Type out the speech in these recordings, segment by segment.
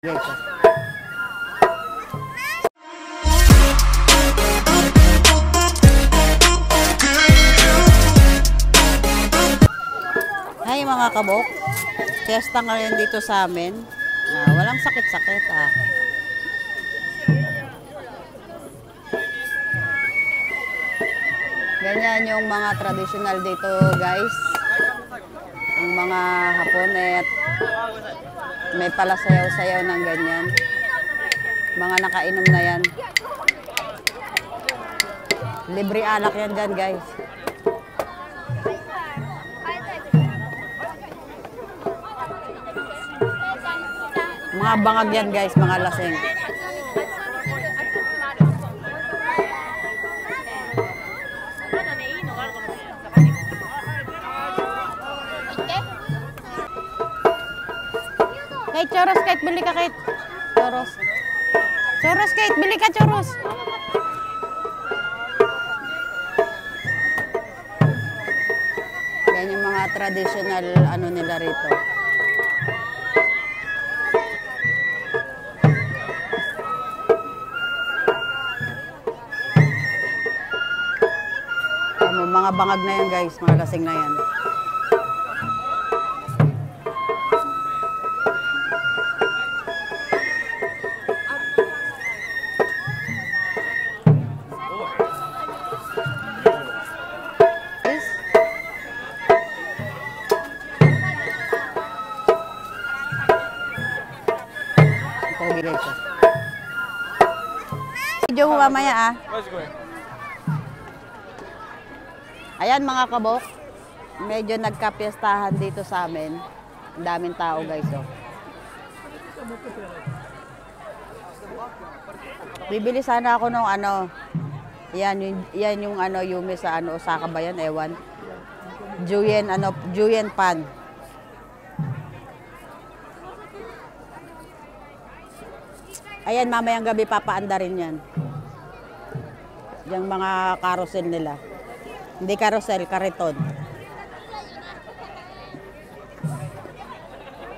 Guys, Hi mga kabok, fiesta ngayon dito sa amin. Walang sakit-sakit Ganyan yung mga traditional dito guys. Yung mga Haponet, may pala sayaw-sayaw ng ganyan. Mga nakainom na yan. Libre alak yan dyan guys. Mga bangag yan guys, mga laseng. Kate, choros, Kate, bili ka, Kate. Choros. Choros, Kate, bili ka, choros. Yan yung mga traditional ano nila rito. Mga bangag na yan guys, mga lasing na yan. Video mo mamaya Ayan mga kabok, medyo nagkapiestahan dito sa amin. Ang daming tao guys Bibili sana ako ng ano. Yan yung ano Yumi sa ano Osaka ba yan, ewan. Juyen pan. Ayan, mamayang gabi papaanda rin yan. Yung mga carousel nila. Hindi carousel, kariton.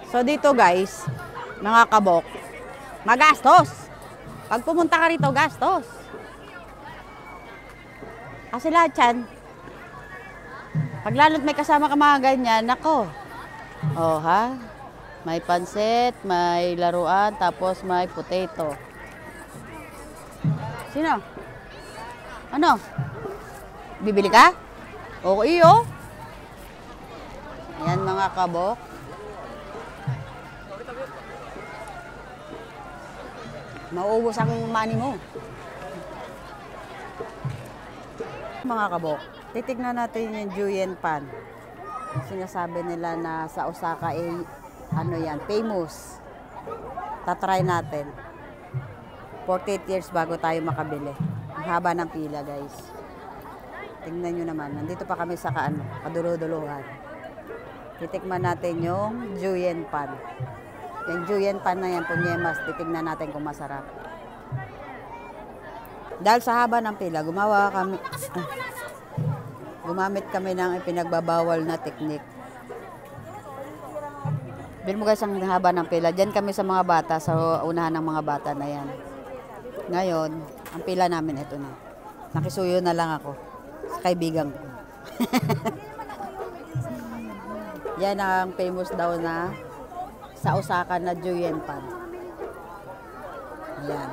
So dito guys, mga kabok, magastos. Pag pumunta ka rito, gastos. Kasi lahat yan, pag lalo't may kasama ka mga ganyan, nako. May pansit, may laruan, tapos may potato. Sino? Ano? Bibili ka? Okay Ayan mga kabok. Mauubos ang money mo. Mga kabok, titignan natin yung Juyen pan. Sinasabi nila na sa Osaka ano yan, famous. Tatry natin. 48 years bago tayo makabili. Ang haba ng pila guys. Tingnan nyo naman, nandito pa kami sa kadulo-duluhan. Titikman natin yung Juyen pan. Yung Juyen pan na yan, punyemas, titignan natin kung masarap. Dahil sa haba ng pila, gumamit kami ng ipinagbabawal na teknik. Bil mo guys ang haba ng pila. Diyan kami sa mga bata, sa unahan ng mga bata na yan. Ngayon, ang pila namin ito na. Nakisuyo na lang ako sa kaibigan ko. Yan ang famous daw na sa Osaka na Juyen pan. Ayan.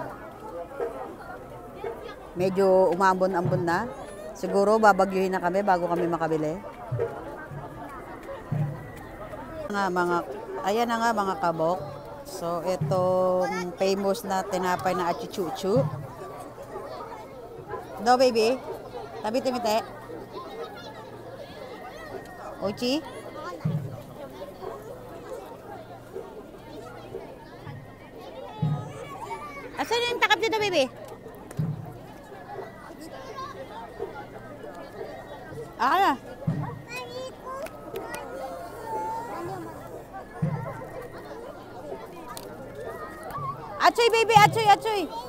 Medyo umambon-ambon na. Siguro babagyuhin na kami bago kami makabili. Ayan na nga mga kabok. So itong famous na tinapay na achuchuchu. Do baby? Tabi-timite? Ochi? Asan yung takap dito baby? Na. Achoy baby, achoy.